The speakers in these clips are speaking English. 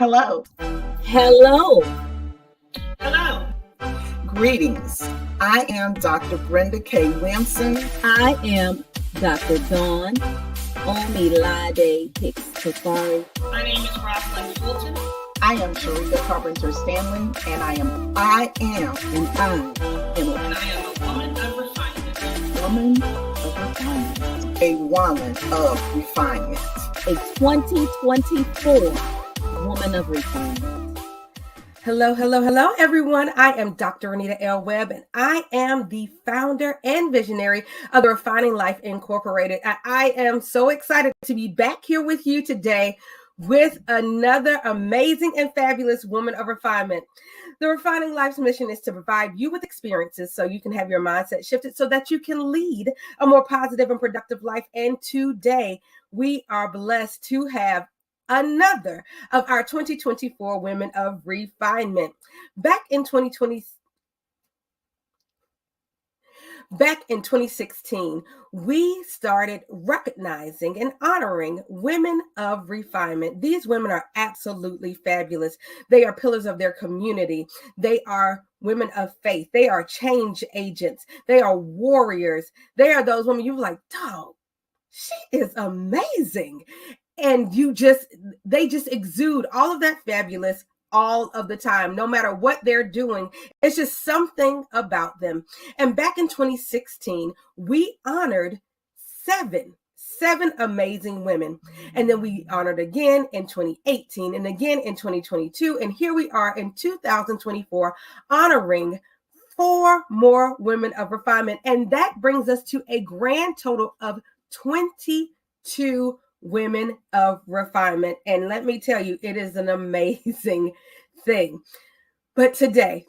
Hello. Hello. Hello. Greetings. I am Dr. Brenda K. Williamson. I am Dr. Dawn on elated Safari. My name is Rosalind Fulton. I am Renita Carpenter Stanley, and I am a woman of refinement. Woman of Refinement. A woman of refinement. A 2024 Woman of Refinement. Hello, everyone. I am Dr. Renita L. Webb, and I am the founder and visionary of the Refining Life Incorporated. I am so excited to be back here with you today with another amazing and fabulous woman of refinement. The Refining Life's mission is to provide you with experiences so you can have your mindset shifted so that you can lead a more positive and productive life. And today we are blessed to have another of our 2024 Women of Refinement. Back in 2016, we started recognizing and honoring women of refinement. These women are absolutely fabulous. They are pillars of their community. They are women of faith. They are change agents. They are warriors. They are those women you're like, dog, she is amazing. And they just exude all of that fabulous all of the time, no matter what they're doing. It's just something about them. And back in 2016, we honored seven amazing women. And then we honored again in 2018 and again in 2022. And here we are in 2024 honoring 4 more women of refinement. And that brings us to a grand total of 22 women of refinement. And let me tell you, it is an amazing thing. But today,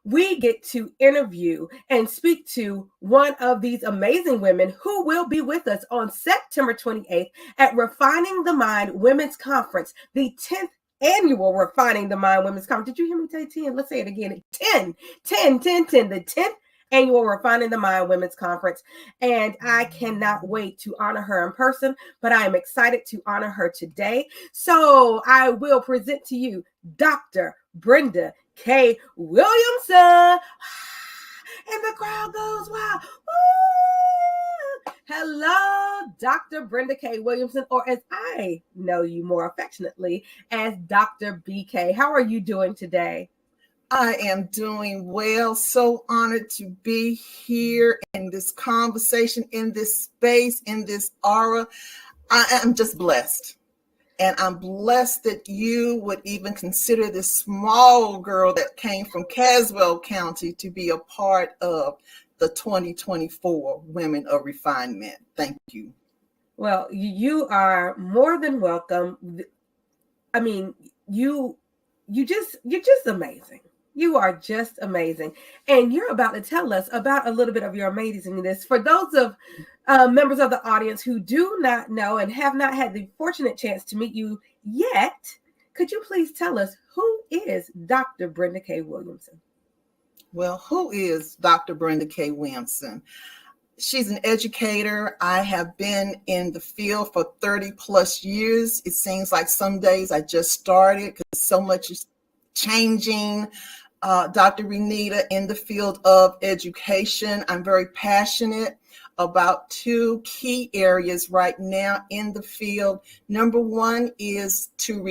we get to interview and speak to one of these amazing women who will be with us on September 28th at Refining the Mind Women's Conference, the 10th annual Refining the Mind Women's Conference. Did you hear me say 10? Let's say it again. 10, the 10th annual Refining the Mind Women's Conference. And I cannot wait to honor her in person, but I am excited to honor her today. So I will present to you Dr. Brenda K. Williamson. And the crowd goes wild. Woo! Hello, Dr. Brenda K. Williamson, or as I know you more affectionately as Dr. BK. How are you doing today? I am doing well. So honored to be here in this conversation, in this space, in this aura. I am just blessed. And I'm blessed that you would even consider this small girl that came from Caswell County to be a part of the 2024 Women of Refinement. Thank you. Well, you are more than welcome. I mean, you're just amazing. You are just amazing. And you're about to tell us about a little bit of your amazingness. For those of members of the audience who do not know and have not had the fortunate chance to meet you yet, could you please tell us who is Dr. Brenda K. Williamson? Well, who is Dr. Brenda K. Williamson? She's an educator. I have been in the field for 30 plus years. It seems like some days I just started because so much is changing. Dr. Renita in the field of education. I'm very passionate about 2 key areas right now in the field. Number 1 is to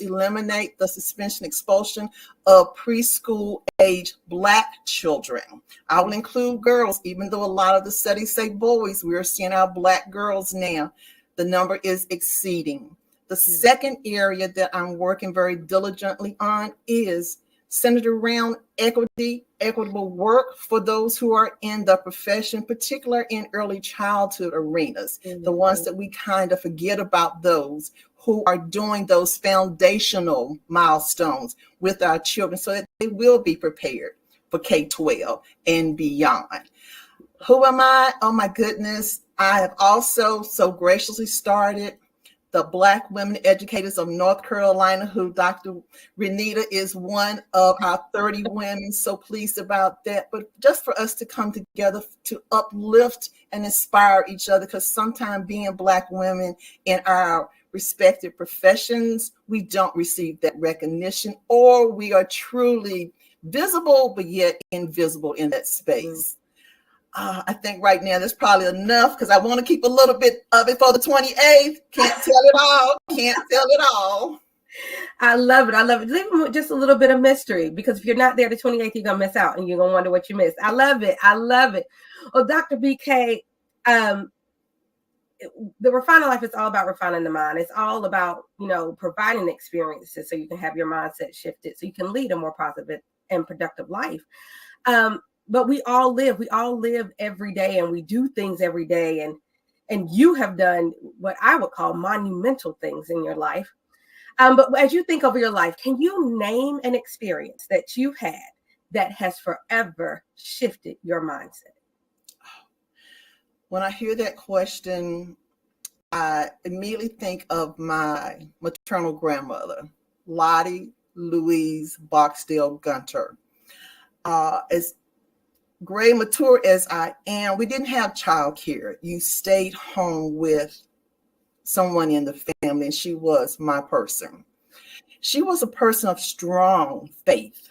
eliminate the suspension expulsion of preschool age Black children. I will include girls, even though a lot of the studies say boys, we're seeing our Black girls now. The number is exceeding. The second area that I'm working very diligently on is centered around equitable work for those who are in the profession, particularly in early childhood arenas, the ones that we kind of forget about, those who are doing those foundational milestones with our children so that they will be prepared for K-12 and beyond. Who am I? Oh my goodness. I have also so graciously started the Black Women Educators of North Carolina, who Dr. Renita is one of our 30 women. So pleased about that. But just for us to come together to uplift and inspire each other, because sometimes being Black women in our respected professions, we don't receive that recognition, or we are truly visible, but yet invisible in that space. I think right now there's probably enough because I want to keep a little bit of it for the 28th. Can't tell it all. Can't tell it all. I love it. I love it. Leave them with just a little bit of mystery, because if you're not there the 28th, you're going to miss out and you're going to wonder what you missed. I love it. I love it. Well, Dr. BK, the refining life is all about refining the mind. It's all about, providing experiences so you can have your mindset shifted, so you can lead a more positive and productive life. But we all live every day, and we do things every day. And you have done what I would call monumental things in your life. But as you think over your life, can you name an experience that you had that has forever shifted your mindset? When I hear that question, I immediately think of my maternal grandmother, Lottie Louise Boxdale Gunter. As gray mature as I am, we didn't have childcare. You stayed home with someone in the family, and she was my person. She was a person of strong faith.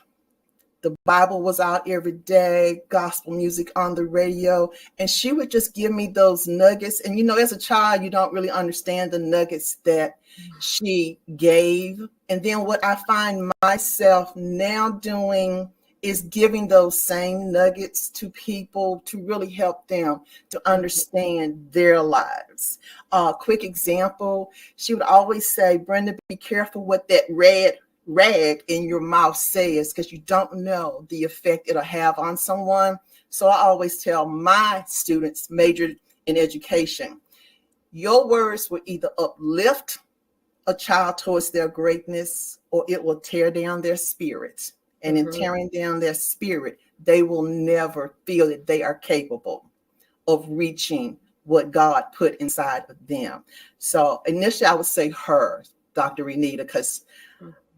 The Bible was out every day, gospel music on the radio, and she would just give me those nuggets. And, as a child, you don't really understand the nuggets that she gave. And then what I find myself now doing is giving those same nuggets to people to really help them to understand their lives. Quick example, she would always say, Brenda, be careful what that red rag in your mouth says, because you don't know the effect it'll have on someone. So I always tell my students majored in education, your words will either uplift a child towards their greatness, or it will tear down their spirit. And in tearing down their spirit, they will never feel that they are capable of reaching what God put inside of them. So initially I would say her, Dr. Renita, because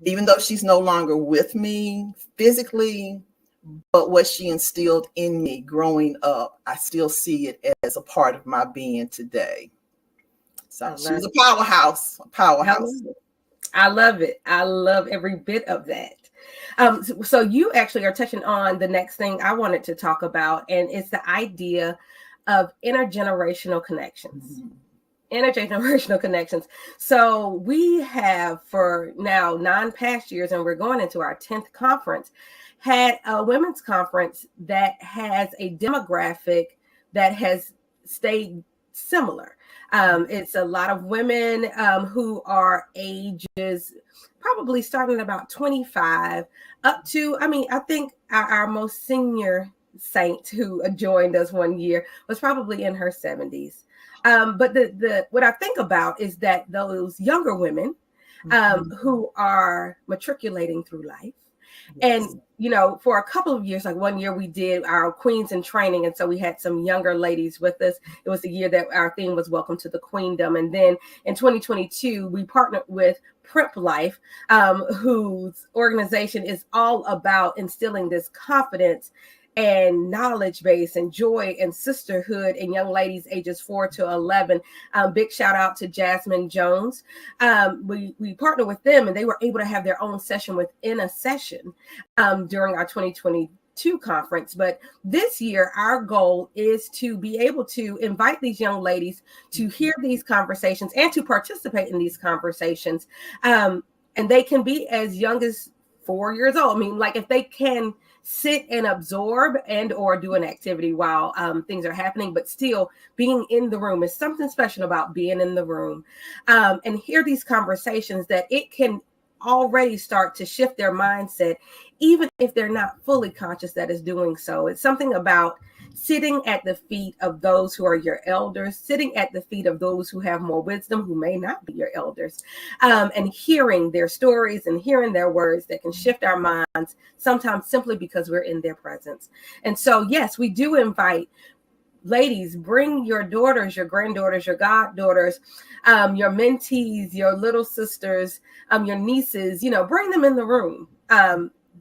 even though she's no longer with me physically, but what she instilled in me growing up, I still see it as a part of my being today. So she was a powerhouse. I love it. I love every bit of that. So you actually are touching on the next thing I wanted to talk about, and it's the idea of intergenerational connections. Intergenerational connections. So we have, for now 9 past years, and we're going into our 10th conference, had a women's conference that has a demographic that has stayed similar. It's a lot of women who are ages probably starting at about 25 up to, I think our most senior saint who joined us one year was probably in her 70s. But the what I think about is that those younger women who are matriculating through life. Yes. And, for a couple of years, like one year we did our Queens in Training. And so we had some younger ladies with us. It was the year that our theme was Welcome to the Queendom. And then in 2022, we partnered with Prep Life, whose organization is all about instilling this confidence and knowledge base and joy and sisterhood in young ladies ages 4 to 11. Big shout out to Jasmine Jones. We partnered with them, and they were able to have their own session within a session during our 2022 conference. But this year, our goal is to be able to invite these young ladies to hear these conversations and to participate in these conversations. And they can be as young as 4 years old. Like if they can sit and absorb and or do an activity while things are happening, but still being in the room is something special about being in the room and hear these conversations, that it can already start to shift their mindset, even if they're not fully conscious that it's doing so. It's something about sitting at the feet of those who are your elders, sitting at the feet of those who have more wisdom, who may not be your elders, and hearing their stories and hearing their words that can shift our minds, sometimes simply because we're in their presence. And so, yes, we do invite ladies, bring your daughters, your granddaughters, your goddaughters, your mentees, your little sisters, your nieces, bring them in the room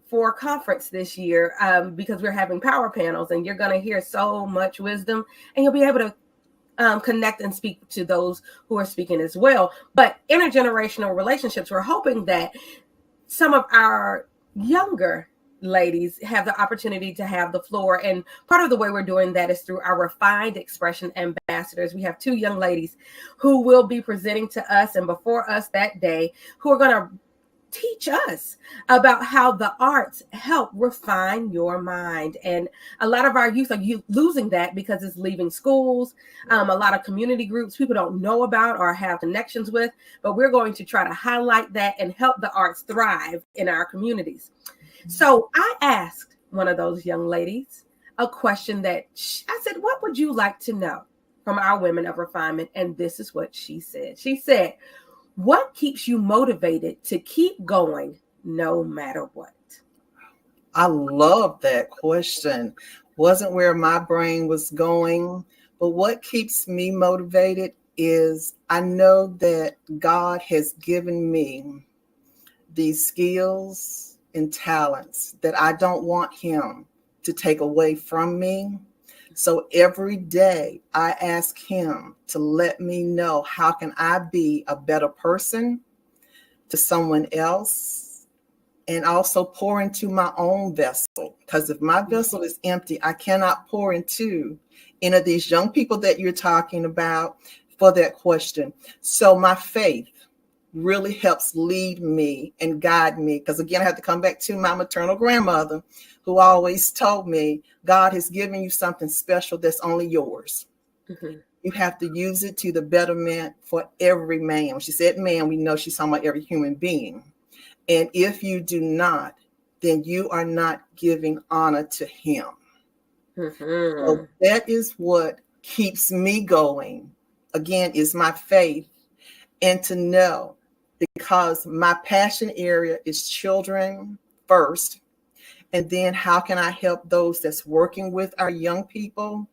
for a conference this year, because we're having power panels, and you're going to hear so much wisdom, and you'll be able to connect and speak to those who are speaking as well. But intergenerational relationships, we're hoping that some of our younger ladies have the opportunity to have the floor. And part of the way we're doing that is through our Refined Expression ambassadors. We have two young ladies who will be presenting to us and before us that day, who are going to teach us about how the arts help refine your mind. And a lot of our youth are losing that because it's leaving schools. A lot of community groups people don't know about or have connections with, but we're going to try to highlight that and help the arts thrive in our communities. So I asked one of those young ladies a question that I said, what would you like to know from our Women of Refinement? And this is what she said. She said, what keeps you motivated to keep going no matter what? I love that question. Wasn't where my brain was going, but what keeps me motivated is I know that God has given me these skills and talents that I don't want Him to take away from me. So every day I ask Him to let me know how can I be a better person to someone else and also pour into my own vessel. Because if my vessel is empty, I cannot pour into any of these young people that you're talking about for that question. So my faith really helps lead me and guide me. Because again, I have to come back to my maternal grandmother who always told me, God has given you something special that's only yours. Mm-hmm. You have to use it to the betterment for every man. When she said man, we know she's talking about every human being. And if you do not, then you are not giving honor to Him. Mm-hmm. So that is what keeps me going. Again, is my faith and to know, because my passion area is children first. And then how can I help those that's working with our young people?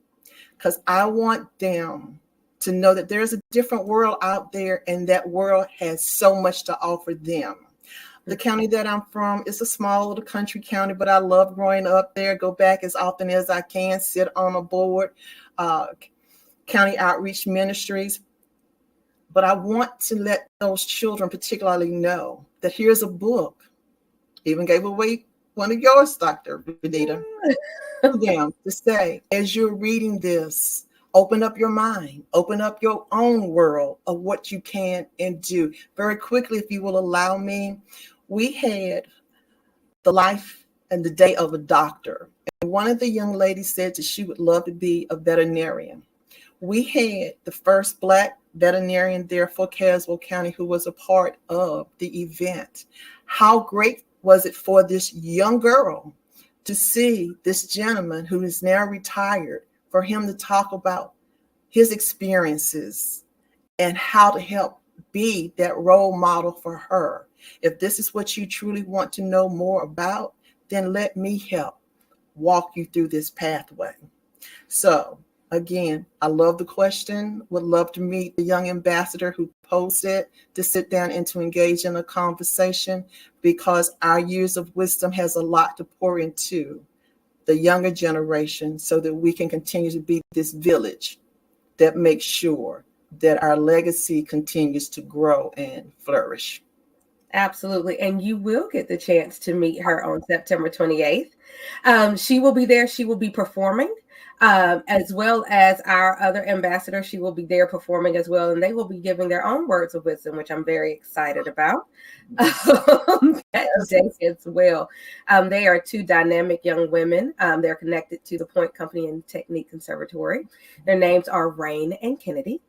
Because I want them to know that there's a different world out there and that world has so much to offer them. The county that I'm from is a small little country county, but I love growing up there, go back as often as I can, sit on a board, county outreach ministries. But I want to let those children particularly know that here's a book. Even gave away one of yours, Dr. Renita, to them to say, as you're reading this, open up your mind, open up your own world of what you can and do. Very quickly, if you will allow me, we had the life and the day of a doctor. And one of the young ladies said that she would love to be a veterinarian. We had the first Black veterinarian there for Caswell County who was a part of the event. How great was it for this young girl to see this gentleman who is now retired, for him to talk about his experiences and how to help be that role model for her. If this is what you truly want to know more about, then let me help walk you through this pathway. So again, I love the question. Would love to meet the young ambassador who posed it, to sit down and to engage in a conversation, because our years of wisdom has a lot to pour into the younger generation so that we can continue to be this village that makes sure that our legacy continues to grow and flourish. Absolutely. And you will get the chance to meet her on September 28th. She will be there. She will be performing, as well as our other ambassador. She will be there performing as well. And they will be giving their own words of wisdom, which I'm very excited about that day as well. They are two dynamic young women. They're connected to the Point Company and Technique Conservatory. Their names are Rain and Kennedy,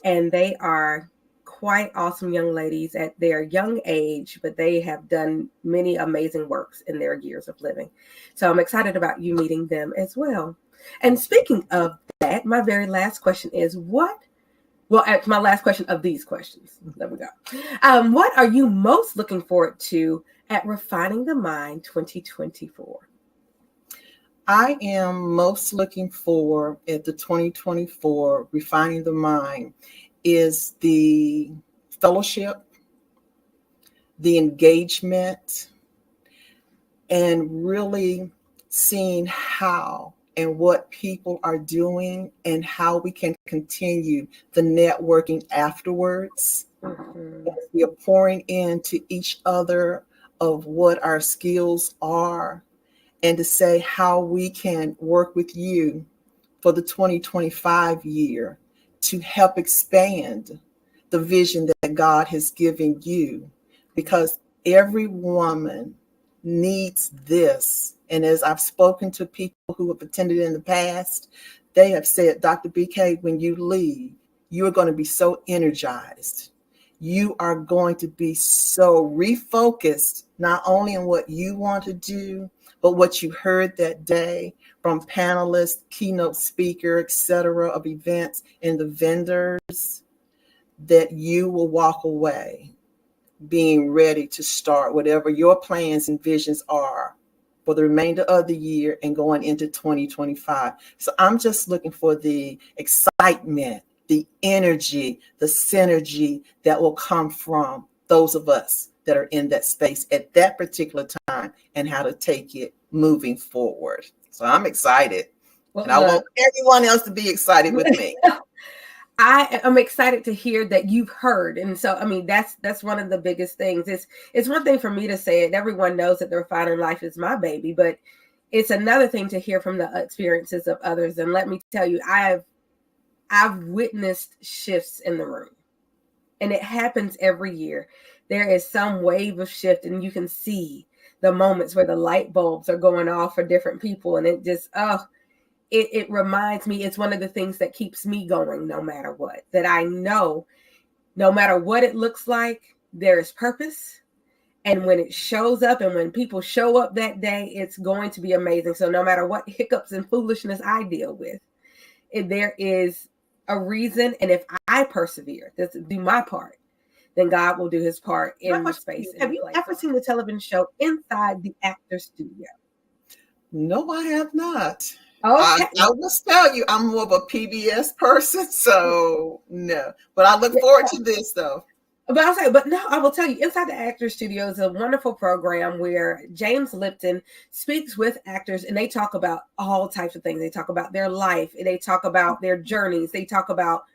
and they are quite awesome young ladies at their young age, but they have done many amazing works in their years of living. So I'm excited about you meeting them as well. And speaking of that, my very last question is my last question of these questions. There we go. What are you most looking forward to at Refining the Mind 2024? I am most looking forward at the 2024 Refining the Mind is the fellowship, the engagement, and really seeing how and what people are doing and how we can continue the networking afterwards. Mhm. We are pouring into each other of what our skills are and to say how we can work with you for the 2025 year to help expand the vision that God has given you, because every woman needs this. And as I've spoken to people who have attended in the past, they have said, Dr. BK, when you leave, you are going to be so energized. You are going to be so refocused, not only on what you want to do, but what you heard that day from panelists, keynote speaker, etc., of events and the vendors, that you will walk away being ready to start whatever your plans and visions are for the remainder of the year and going into 2025. So I'm just looking for the excitement, the energy, the synergy that will come from those of us that are in that space at that particular time and how to take it moving forward. So I'm excited. Well, And I want everyone else to be excited with me. I am excited to hear that you've heard. And so, I mean, that's one of the biggest things. It's one thing for me to say it. Everyone knows that the refining life is my baby, but it's another thing to hear from the experiences of others. And let me tell you, I've witnessed shifts in the room, and it happens every year. There is some wave of shift, and you can see the moments where the light bulbs are going off for different people. And it just, it reminds me, it's one of the things that keeps me going no matter what, that I know no matter what it looks like, there is purpose. And when it shows up and when people show up that day, it's going to be amazing. So no matter what hiccups and foolishness I deal with, there is a reason. And if I persevere, do my part, then God will do his part in the space. Have you ever seen the television show Inside the Actor Studio? No, I have not. Okay. I will tell you, I'm more of a PBS person, so no. But I look forward to this, though. But I'll say, but no, I will tell you, Inside the Actor Studio is a wonderful program where James Lipton speaks with actors, and they talk about all types of things. They talk about their life, and they talk about their journeys. They talk about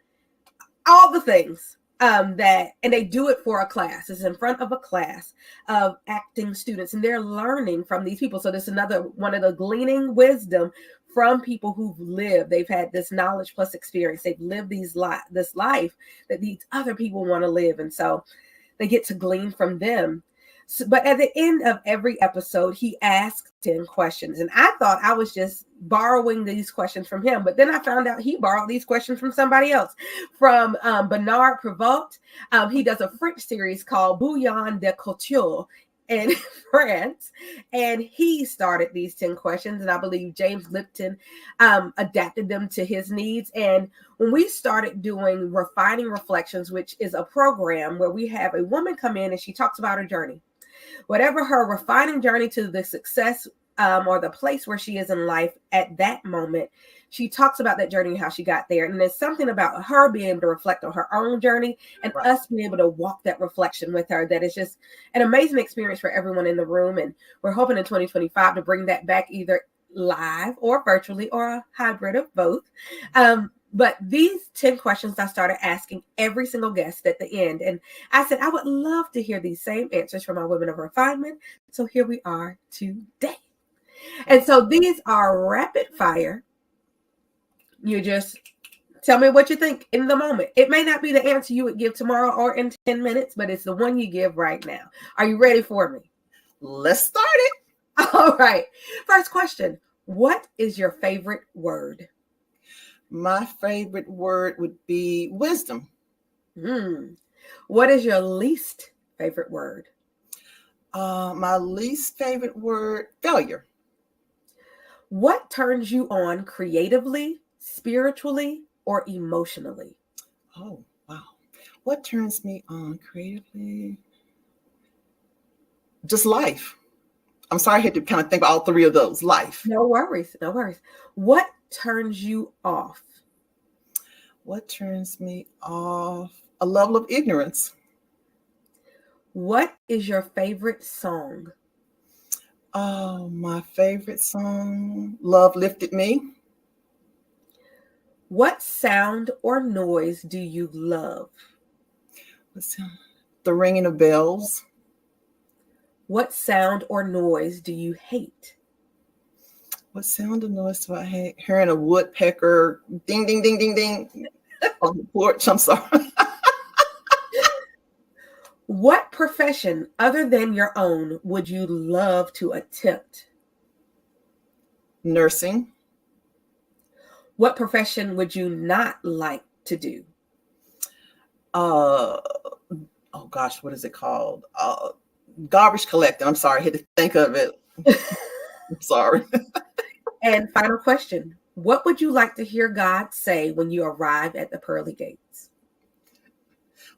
all the things and they do it for a class. It's in front of a class of acting students, and they're learning from these people. So this is another one of the gleaning wisdom from people who've lived. They've had this knowledge plus experience. They've lived this life that these other people want to live. And so they get to glean from them. So, but at the end of every episode, he asks 10 questions. And I thought I was just borrowing these questions from him. But then I found out he borrowed these questions from somebody else, from Bernard Prévost. He does a French series called Bouillon de Couture in France. And he started these 10 questions. And I believe James Lipton adapted them to his needs. And when we started doing Refining Reflections, which is a program where we have a woman come in and she talks about her journey, whatever her refining journey to the success or the place where she is in life at that moment, she talks about that journey and how she got there. And there's something about her being able to reflect on her own journey and us being able to walk that reflection with her that is just an amazing experience for everyone in the room. And we're hoping in 2025 to bring that back either live or virtually or a hybrid of both. But these 10 questions I started asking every single guest at the end. And I said, I would love to hear these same answers from our Women of Refinement. So here we are today. And so these are rapid fire. You just tell me what you think in the moment. It may not be the answer you would give tomorrow or in 10 minutes, but it's the one you give right now. Are you ready for me? Let's start it. All right. First question. What is your favorite word? My favorite word would be wisdom. What is your least favorite word? My least favorite word, failure. What turns you on creatively, spiritually, or emotionally? Oh, wow. What turns me on creatively? Just life. I'm sorry, I had to kind of think about all three of those. Life. No worries. No worries. What turns you off? What turns me off? A level of ignorance. What is your favorite song? Oh, my favorite song, Love Lifted Me. What sound or noise do you love? What's that? The ringing of bells. What sound or noise do you hate? What sound or noise do I hate? Hearing a woodpecker ding, ding, ding, ding, ding on the porch. I'm sorry. What profession other than your own would you love to attempt? Nursing. What profession would you not like to do? Oh gosh, what is it called? Garbage collecting. I'm sorry, I had to think of it. I'm sorry. And final question. What would you like to hear God say when you arrive at the pearly gates?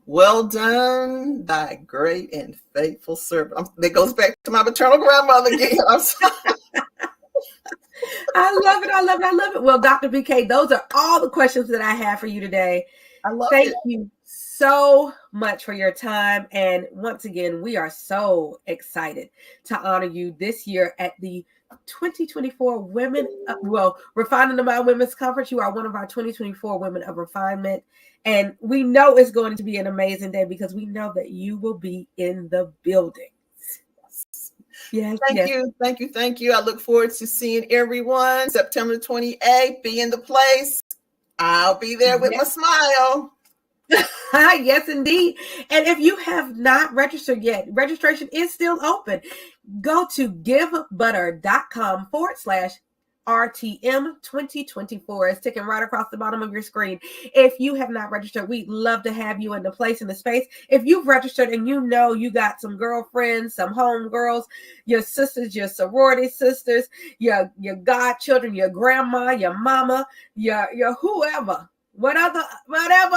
Well done, thy great and faithful servant. That goes back to my maternal grandmother again. I'm sorry. I love it. I love it. I love it. Well, Dr. BK, those are all the questions that I have for you today. I love Thank it. you so much for your time. And once again, we are so excited to honor you this year at the 2024 Refining the Mind Women's Conference. You are one of our 2024 Women of Refinement. And we know it's going to be an amazing day because we know that you will be in the building. Yes, Thank you. I look forward to seeing everyone September 28th. Be in the place. I'll be there with my smile. Yes, indeed. And if you have not registered yet, registration is still open. Go to givebutter.com/RTM 2024. It's ticking right across the bottom of your screen. If you have not registered, we'd love to have you in the place, in the space. If you've registered and you know you got some girlfriends, some home girls, your sisters, your sorority sisters, your godchildren, your grandma, your mama, your whoever, whatever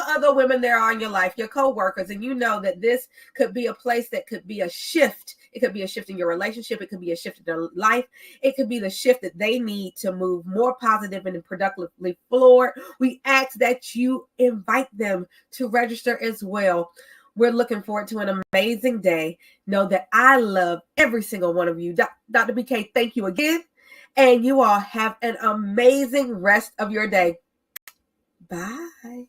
other women there are in your life, your co-workers, and you know that this could be a place that could be a shift. It could be a shift in your relationship. It could be a shift in their life. It could be the shift that they need to move more positive and productively forward. We ask that you invite them to register as well. We're looking forward to an amazing day. Know that I love every single one of you. Dr. BK, thank you again. And you all have an amazing rest of your day. Bye.